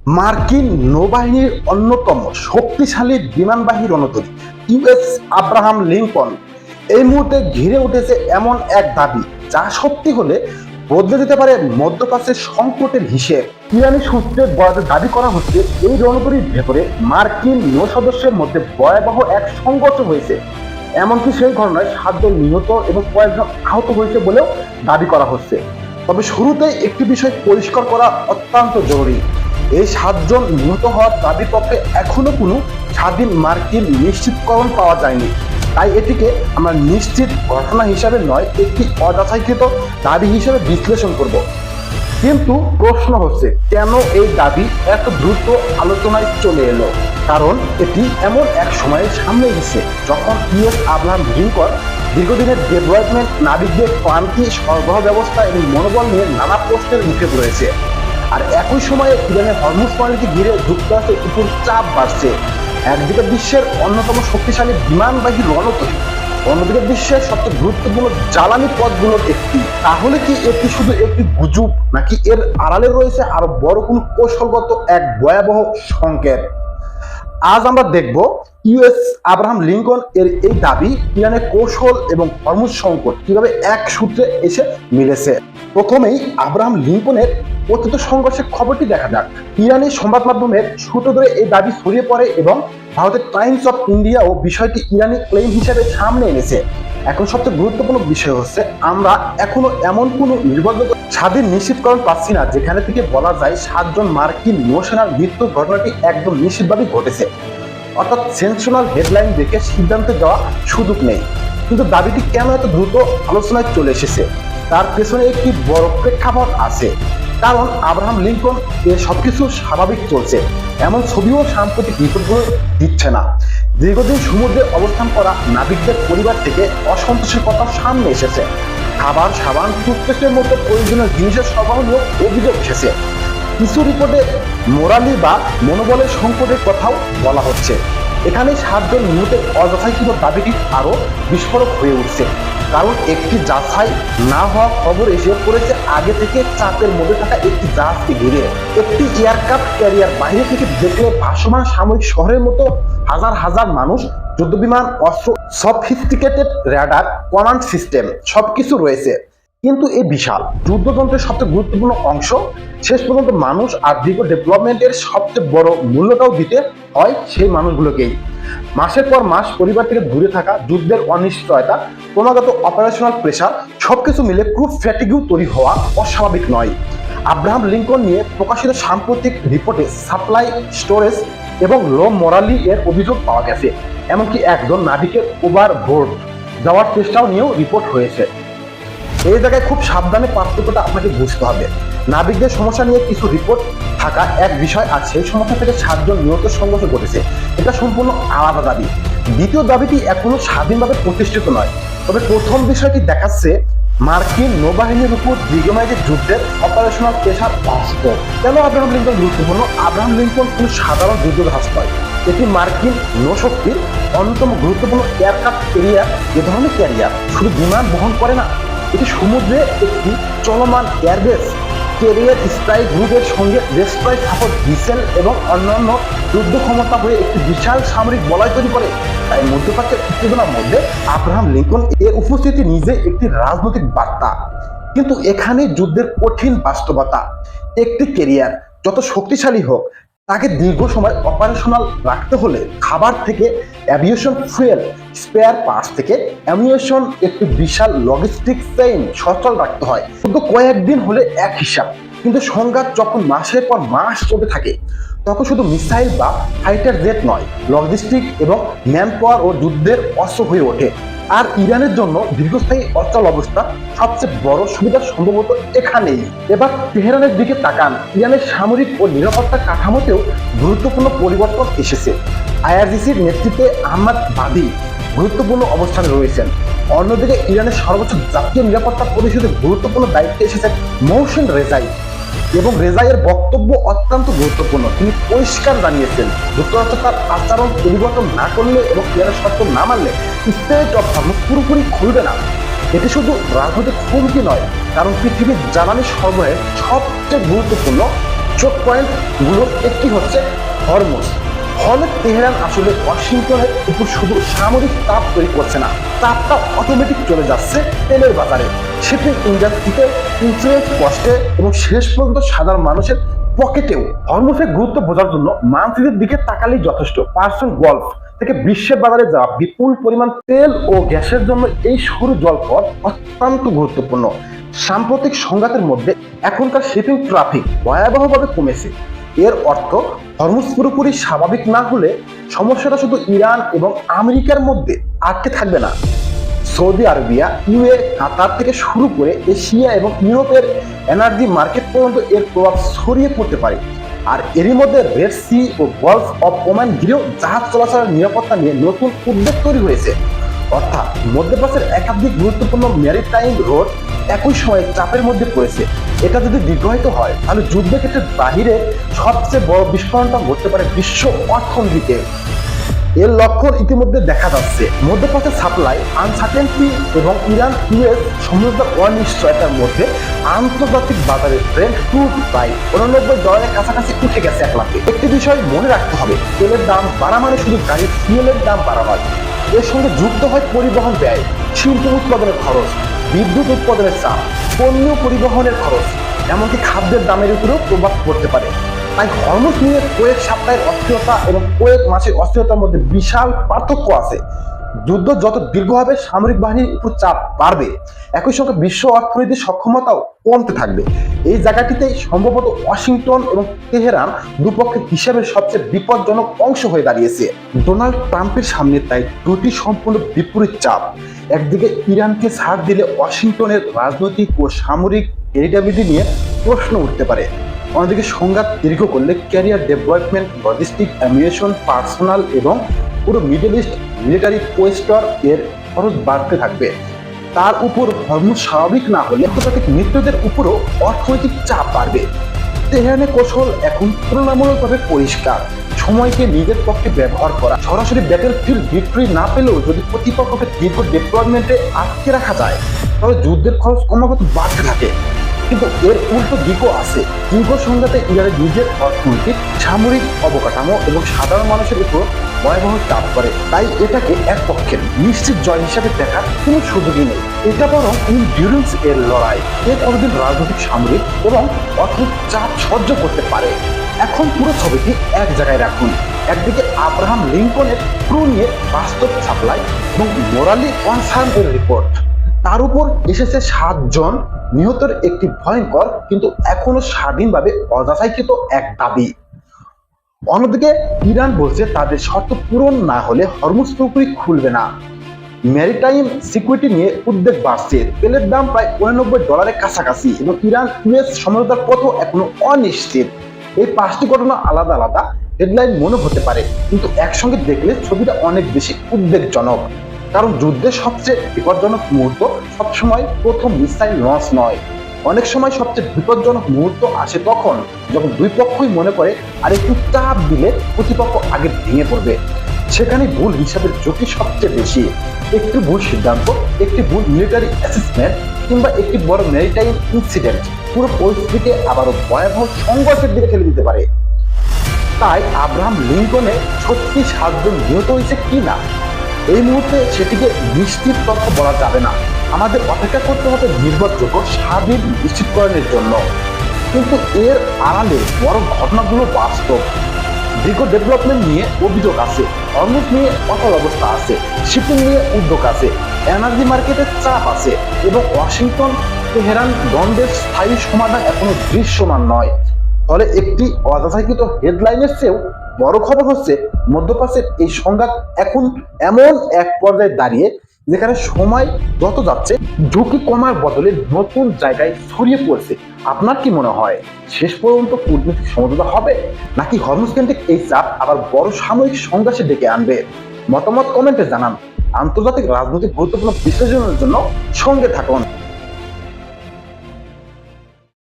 মার্কিন নৌবাহিনীর অন্যতম শক্তিশালী বিমানবাহী রণতরী ইউএস আব্রাহাম লিঙ্কন এই মুহূর্তে ঘিরে উঠেছে এমন এক দাবি যা সত্যি হলে বদলে যেতে পারে মধ্যপ্রাচ্যের সংকটের হিসেব। ইরানি সূত্রে দাবি করা হচ্ছে এই রণতরীর ভেতরে মার্কিন নৌ সদস্যের মধ্যে ভয়াবহ এক সংঘর্ষ হয়েছে। এমনকি সেই ঘটনায় 7 জন নিহত এবং কয়েকজন আহত হয়েছে বলেও দাবি করা হচ্ছে। তবে শুরুতেই একটি বিষয় পরিষ্কার করা অত্যন্ত জরুরি। এই 7 জন নিহত হওয়ার দাবির পক্ষে এখনো কোনো স্বাধীন মার্কিন নিশ্চিতকরণ পাওয়া যায়নি। তাই এটিকে আমরা নিশ্চিত ঘটনা হিসাবে নয়, একটি অযাচাইকৃত দাবি হিসেবে বিশ্লেষণ করব। কিন্তু প্রশ্ন হচ্ছে, কেন এই দাবি এত দ্রুত আলোচনায় চলে এলো? কারণ এটি এমন এক সময়ে সামনে এসেছে যখন ইউএস আব্রাহাম লিঙ্কন দীর্ঘদিনের ডেভেলপমেন্ট, নাবিকদের ক্লান্তি, সরবরাহ ব্যবস্থা এবং মনোবল নিয়ে নানা প্রশ্নের মুখে পড়েছে। আর একই সময়ে ইরানের হরমুজ প্রণালীকে ঘিরে যুক্তরাষ্ট্রের উপর চাপ বাড়ছে। একদিকে বিশ্বের অন্যতম শক্তিশালী বিমানবাহী রণতরী, অন্যদিকে বিশ্বের সবচেয়ে গুরুত্বপূর্ণ জ্বালানি পথগুলোর একটি। তাহলে কি এটি শুধু একটি গুজব, নাকি এর আড়ালে রয়েছে আরো বড় কোনো কৌশলগত এক ভয়াবহ সংকেত? আজ আমরা দেখব ইউএস আব্রাহাম লিঙ্কন এর এই দাবি, ইরানের কৌশল এবং হরমুজ সংকট কিভাবে এক সূত্রে এসে মিলেছে। প্রথমেই আব্রাহাম লিঙ্কনের কথিত সংঘর্ষের খবরটি দেখা যাক। ইরানি সংবাদ মাধ্যমের সূত্র ধরে এই দাবি ছড়িয়ে পড়ে এবং ভারতের টাইমস অফ ইন্ডিয়াও বিষয়টি ইরানি ক্লেম হিসেবে সামনে এনেছে। এখন সবচেয়ে গুরুত্বপূর্ণ বিষয় হচ্ছে, আমরা এখনো এমন কোনো নির্ভরযোগ্য স্বাধীন নিশ্চিতকরণ পাচ্ছি না যেখানে থেকে বলা যায় 7 জন মার্কিন নৌসেনার মৃত্যুর ঘটনাটি একদম নিশ্চিতভাবেই ঘটেছে। অর্থাৎ সেন্সেশনাল হেডলাইন দেখে সিদ্ধান্তে যাওয়া সুযোগ নেই। কিন্তু দাবিটি কেন এত দ্রুত আলোচনায় চলে এসেছে, তার পেছনে একটি বড় প্রেক্ষাপট আছে। কারণ আব্রাহাম লিঙ্কন এর সবকিছু স্বাভাবিক চলছে এমন ছবিও সাম্প্রতিক রিপোর্টগুলো দিচ্ছে না। দীর্ঘদিন সমুদ্রে অবস্থান করা নাবিকদের পরিবার থেকে অসন্তোষের কথা সামনে এসেছে। খাবার, সাবান, টুথপেস্টের মতো প্রয়োজনীয় জিনিসের সরবরাহ নিয়েও অভিযোগ এসেছে। কিছু রিপোর্টে মোরালি বা মনোবলের সংকটের কথাও বলা হচ্ছে। এখানে 7 জন নিহতের অযথাকৃত দাবিটি আরো বিস্ফোরক হয়ে উঠছে, কারণ একটি যাচাই না হওয়া খবর এসে পড়েছে আগে থেকে চাপের মধ্যে থাকা একটি জাহাজকে ঘিরে। একটি এয়ারক্রাফট ক্যারিয়ার বাইরে থেকে দেখলে ভাসমান সামরিক শহরের মতো হাজার হাজার মানুষ, যুদ্ধবিমান, অস্ত্র, সফিস্টিকেটেড রেডার, কমান্ড সিস্টেম সবকিছু রয়েছে। কিন্তু এই বিশাল যুদ্ধযন্ত্রের সবচেয়ে গুরুত্বপূর্ণ অংশ, শেষ পর্যন্ত মানুষ আর দীর্ঘ ডেভেলপমেন্টের সবচেয়ে বড় মূল্যটাও দিতে হয় সেই মানুষগুলোকেই। মাসের পর মাস পরিবার থেকে দূরে থাকা, যুদ্ধের অনিশ্চয়তা, ক্রমাগত অপারেশনাল প্রেশার সবকিছু মিলে ক্রু ফ্যাটিগও তৈরি হওয়া অস্বাভাবিক নয়। আব্রাহাম লিঙ্কন নিয়ে প্রকাশিত সাম্প্রতিক রিপোর্টে সাপ্লাই, স্টোরেজ এবং লো মোরালি এর অভিযোগ পাওয়া গেছে। এমনকি একজন নাবিকের ওভারবোর্ড যাওয়ার চেষ্টাও নিয়েও রিপোর্ট হয়েছে। এই জায়গায় খুব সাবধানে পার্থক্যটা আপনাকে বুঝতে হবে। নাবিকদের সমস্যা নিয়ে কিছু রিপোর্ট থাকা এক বিষয়, আর সেই সমস্যা থেকে 7 জন নিহত সংঘর্ষ ঘটেছে, এটা সম্পূর্ণ আলাদা দাবি। দ্বিতীয় দাবিটি এখনো স্বাধীনভাবে প্রতিষ্ঠিত নয়। তবে প্রথম বিষয়টি দেখাচ্ছে মার্কিন নৌবাহিনীর উপর দীর্ঘমেয়াদী যুদ্ধের অপারেশনাল প্রেশার বাস্তব। কেন আব্রাহাম লিঙ্কন গুরুত্বপূর্ণ? আব্রাহাম লিঙ্কন কোনো সাধারণ যুদ্ধজাহাজ নয়, এটি মার্কিন নৌশক্তির অন্যতম গুরুত্বপূর্ণ এয়ারক্রাফট ক্যারিয়ার। এ ধরনের ক্যারিয়ার শুধু বিমান বহন করে না, এটি সমুদ্রে একটি চলমান এয়ারবেস, ক্যারিয়ার স্ট্রাইক গ্রুপের সঙ্গে রেস্ট্রাইক সাপোর্ট ভিসেল এবং অন্যান্য যুদ্ধ ক্ষমতা হয়ে একটি বিশাল সামরিক বলয় তৈরি করে। তাই মধ্যপ্রাচ্যের উত্তেজনার মধ্যে আব্রাহাম লিঙ্কন এর উপস্থিতি নিজে একটি রাজনৈতিক বার্তা। কিন্তু এখানে যুদ্ধের কঠিন বাস্তবতা, একটি ক্যারিয়ার যত শক্তিশালী হোক, তাকে দীর্ঘ সময় অপারেশনাল রাখতে হলে খাবার থেকে অ্যাভিয়েশন ফুয়েল, স্পেয়ার পার্টস থেকে অ্যামিউনিশন, একটি বিশাল লজিস্টিক চেইন সচল রাখতে হয়। শুধু কয়েকদিন হলে এক হিসাব, কিন্তু সংঘাত যখন মাসের পর মাস চলতে থাকে, তখন শুধু মিসাইল বা ফাইটার জেট নয়, লজিস্টিক এবং ম্যান পাওয়ার ও যুদ্ধের অস্ত্র হয়ে ওঠে। আর ইরানের জন্য দীর্ঘস্থায়ী অচল অবস্থা সবচেয়ে বড় সুবিধা সম্ভবত এখানেই। এবার তেহরানের দিকে তাকান। ইরানের সামরিক ও নিরাপত্তা কাঠামোতেও গুরুত্বপূর্ণ পরিবর্তন এসেছে। আইআরজিসির নেতৃত্বে আহমদ বাদি গুরুত্বপূর্ণ অবস্থানে রয়েছেন। অন্যদিকে ইরানের সর্বোচ্চ জাতীয় নিরাপত্তা পরিষদের গুরুত্বপূর্ণ দায়িত্বে এসেছেন মহসেন রেজাই, এবং রেজাইয়ের বক্তব্য অত্যন্ত গুরুত্বপূর্ণ। তিনি পরিষ্কার জানিয়েছেন, যুক্তরাষ্ট্র তার আচরণ পরিবর্তন না করলে এবং ইরানের শর্ত না মানলে স্টেট অফ হরমুজ পুরোপুরি খুলবে না। এটি শুধু রাজনৈতিক হুমকি নয়, কারণ পৃথিবীর জ্বালানি সরবরাহের সবচেয়ে গুরুত্বপূর্ণ চোখ পয়েন্ট গুলোর একটি হচ্ছে হরমুজ। ফলে তেহরান আসলে ওয়াশিংটনের উপর শুধু সামরিক চাপ তৈরি করছে না, চাপটা অটোমেটিক চলে যাচ্ছে তেলের বাজারে, শিপিং ইন্ডাস্ট্রিতে, ইন্স্যুরেন্স কস্টে এবং শেষ পর্যন্ত সাধারণ মানুষের পকেটেও। হরমুজের গুরুত্ব বোঝার জন্য মানচিত্রের দিকে তাকালেই যথেষ্ট। পার্সন গলফ থেকে বিশ্বের বাজারে যাওয়া বিপুল পরিমাণ তেল ও গ্যাসের জন্য এই সরু জলপথ অত্যন্ত গুরুত্বপূর্ণ। সাম্প্রতিক সংঘাতের মধ্যে এখনকার শিপিং ট্রাফিক ভয়াবহভাবে কমেছে। এর অর্থ হরমুজ পুরোপুরি স্বাভাবিক না হলে সমস্যাটা শুধু ইরান এবং আমেরিকার মধ্যে আটকে থাকবে না। সৌদি আরবিয়া, ইউএ, কাতার থেকে শুরু করে এশিয়া এবং ইউরোপের এনার্জি মার্কেট পর্যন্ত এর প্রভাব ছড়িয়ে পড়তে পারে। আর এরই মধ্যে রেড সি ও গলফ অফ ওমান ঘিরেও জাহাজ চলাচলের নিরাপত্তা নিয়ে নতুন উদ্বেগ তৈরি হয়েছে। অর্থাৎ মধ্যপ্রাচ্যের একাধিক গুরুত্বপূর্ণ ম্যারিটাইম রোড একই সময়ে চাপের মধ্যে পড়েছে। এটা যদি দীর্ঘায়িত হয় তাহলে যুদ্ধের ক্ষেত্রে বাহিরে সবচেয়ে বড় বিস্ফোরণটা ঘটতে পারে বিশ্ব অর্থনীতিতে। এর লক্ষণ ইতিমধ্যে দেখা যাচ্ছে। মধ্যপ্রাচ্যের সাপ্লাই আনসার্টেনটি এবং ইরান ইউএস সমঝোতার অনিশ্চয়তার মধ্যে আন্তর্জাতিক বাজারে ব্রেন্ট ক্রুড প্রায় $89 কাছাকাছি উঠে গেছে এক লাফে। একটি বিষয় মনে রাখতে হবে, তেলের দাম বাড়া মানে শুধু গাড়ির ফুয়েলের দাম বাড়া নয়, এর সঙ্গে যুক্ত হয় পরিবহন ব্যয়, শিল্প উৎপাদনের খরচ, বিদ্যুৎ উৎপাদনের চাপ, পণ্য পরিবহনের খরচ, এমনকি খাদ্যের দামের উপরেও প্রভাব পড়তে পারে। তাই হরমুজ নিয়ে কয়েক সপ্তাহের অস্থিরতা এবং কয়েক মাসের অস্থিরতার মধ্যে বিশাল পার্থক্য আছে। যুদ্ধ যত দীর্ঘ হবে সামরিক বাহিনীর উপর চাপ বাড়বে, একই সঙ্গে বিশ্ব অর্থনীতির সক্ষমতাও কমতে থাকবে। এই জায়গাটিতেই সম্ভবত ওয়াশিংটন এবং তেহরান দুপক্ষের হিসাবের সবচেয়ে বিপজ্জনক অংশ হয়ে দাঁড়িয়েছে। ডোনাল্ড ট্রাম্পের সামনে তাই দুটি সম্পূর্ণ বিপরীত চাপ। একদিকে ইরানকে ছাড় দিলে ওয়াশিংটনের রাজনৈতিক ও সামরিক ক্রেডিবিলিটি নিয়ে প্রশ্ন উঠতে পারে, অন্যদিকে সংঘাত দীর্ঘ করলে career development, logistic, ammunition, personal এবং পুরো মিডল ইস্ট মিলিটারি কোয়েস্টর এর খরচ বাড়তে থাকবে। তার উপর হরমুজ স্বাভাবিক না হলে আন্তর্জাতিক মিত্রদের উপরও অর্থনৈতিক চাপ বাড়বে। তেহরানের কৌশল এখন তুলনামূলকভাবে পরিষ্কার, সময়কে নিজের পক্ষে ব্যবহার করা। সরাসরি ব্যাটেলফিল্ড ভিক্টরি না পেলেও যদি প্রতিপক্ষকে দীর্ঘ ডিপ্লয়মেন্টে আটকে রাখা যায় তাহলে যুদ্ধের খরচ ক্রমাগত বাড়তে থাকে। কিন্তু এর উল্টো দিকও আছে। দীর্ঘ সংঘাতে ইরানের নিজের অর্থনৈতিক, সামরিক অবকাঠামো এবং সাধারণ মানুষের উপর ভয়াবহ চাপ করে। তাই এটাকে এক পক্ষের নিশ্চিত জয় হিসাবে দেখার কোনো সুযোগই নেই। এটা বরং ইনডিউরেন্স এর লড়াই। এর কতদিন রাজনৈতিক, সামরিক এবং অর্থনৈতিক চাপ সহ্য করতে পারে। এখন পুরো ছবিটি এক জায়গায় রাখুন। একদিকে আব্রাহাম লিঙ্কনের ক্রু নিয়ে বাস্তব সাপ্লাই এবং মোরালি কনসার্ন এর রিপোর্ট, তার উপর এসেছে 7 জন নিহতের একটি ভয়ঙ্কর কিন্তু এখনো স্বাধীনভাবে অযাচাইকৃত এক দাবি। অন্যদিকে ইরান বলছে তাদের শর্ত পূরণ না হলে হরমুজ পুরোপুরি খুলবে না। ম্যারিটাইম সিকিউরিটি নিয়ে উদ্বেগ বাড়ছে। তেলের দাম প্রায় $89 কাছাকাছি এবং ইরান ইউএস সমঝোতার পথও এখনো অনিশ্চিত। এই 5টি ঘটনা আলাদা আলাদা হেডলাইন মনে হতে পারে, কিন্তু একসঙ্গে দেখলে ছবিটা অনেক বেশি উদ্বেগজনক। কারণ যুদ্ধের সবচেয়ে বিপজ্জনক মুহূর্ত সবসময় প্রথম মিসাইল লঞ্চ নয়। অনেক সময় সবচেয়ে বিপজ্জনক মুহূর্ত আসে তখন যখন দুই পক্ষই মনে করে আর একটু চাপ দিলে প্রতিপক্ষ আগে ভেঙে পড়বে। সেখানে ভুল হিসাবের ঝুঁকি সবচেয়ে বেশি। একটি ভুল সিদ্ধান্ত, একটি ভুল মিলিটারি অ্যাসেসমেন্ট কিংবা একটি বড় ম্যারিটাইম ইনসিডেন্ট পুরো পরিস্থিতিকে আবারও ভয়াবহ সংঘর্ষের দিকে ঠেলে দিতে পারে। তাই আব্রাহাম লিঙ্কনে সত্যি 7 জন নিহত হয়েছে কিনা এই মুহূর্তে সেটিকে নিশ্চিত তথ্য বলা যাবে না। আমাদের অপেক্ষা করতে হবে নির্ভরযোগ্য স্বাধীন নিশ্চিতকরণের জন্য। কিন্তু এর আড়ালে বড় ঘটনাগুলো বাস্তব। দীর্ঘ ডেভেলপমেন্ট নিয়ে অভিযোগ আছে, হরমুজ নিয়ে অচল অবস্থা আছে, শিপিং নিয়ে উদ্যোগ আছে, এনার্জি মার্কেটের চাপ আছে এবং ওয়াশিংটন তেহরান দ্বন্দ্বের স্থায়ী সমাধান এখনো দৃশ্যমান নয়। ফলে একটি অযাচাইকৃত হেডলাইনের চেয়েও বড় খবর হচ্ছে মধ্যপ্রাচ্যের এই সংঘাত এখন এমন এক পর্যায়ে দাঁড়িয়ে যেখানে সময় যত যাচ্ছে ঝুঁকি কমার বদলে নতুন জায়গায় ছড়িয়ে পড়ছে। আপনার কি মনে হয় শেষ পর্যন্ত কূটনৈতিক সমঝোতা হবে, নাকি হরমুজ কেন্দ্রিক এই চাপ আবার বড় সামরিক সংঘর্ষে ডেকে আনবে? মতামত কমেন্টে জানান। আন্তর্জাতিক রাজনৈতিক গুরুত্বপূর্ণ বিশ্লেষণের জন্য সঙ্গে থাকুন।